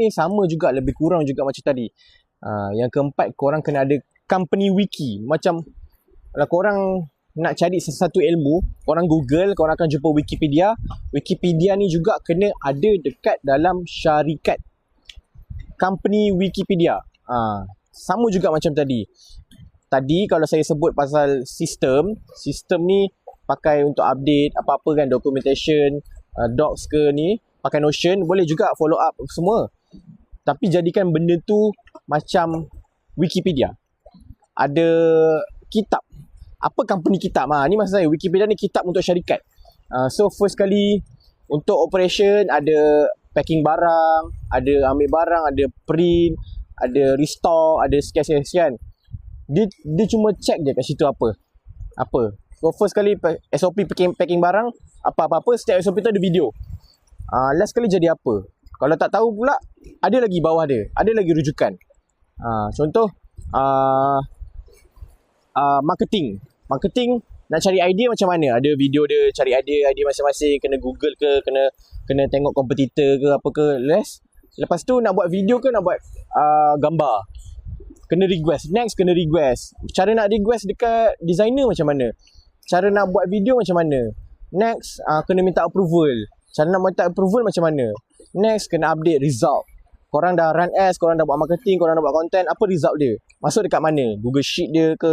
ni sama juga, lebih kurang juga macam tadi. Yang keempat, korang kena ada company wiki. Macam kalau korang nak cari sesuatu ilmu, korang Google, korang akan jumpa Wikipedia. Wikipedia ni juga kena ada dekat dalam syarikat. Company Wikipedia. Sama juga macam tadi. Tadi kalau saya sebut pasal sistem ni pakai untuk update apa-apa kan, documentation, docs ke ni, pakai Notion, boleh juga follow up semua. Tapi jadikan benda tu macam Wikipedia. Ada kitab. Apa company kitab? Ni maksud saya, Wikipedia ni kitab untuk syarikat. So first kali untuk operation ada packing barang, ada ambil barang, ada print, ada restore, ada sekian-sekian. Dia cuma check je kat situ apa. So first kali SOP packing barang, apa-apa, setiap SOP tu ada video. Last kali jadi apa? Kalau tak tahu pula, ada lagi bawah dia, ada lagi rujukan. Contoh marketing nak cari idea macam mana, ada video dia, cari idea masing-masing, kena Google ke, kena tengok kompetitor ke apa ke. Lepas tu nak buat video ke nak buat gambar, kena request. Next kena request, cara nak request dekat designer macam mana, cara nak buat video macam mana. Next kena minta approval, cara nak minta approval macam mana. Next kena update result. Korang dah run ads, korang dah buat marketing, korang dah buat content, apa result dia, masuk dekat mana, Google Sheet dia ke,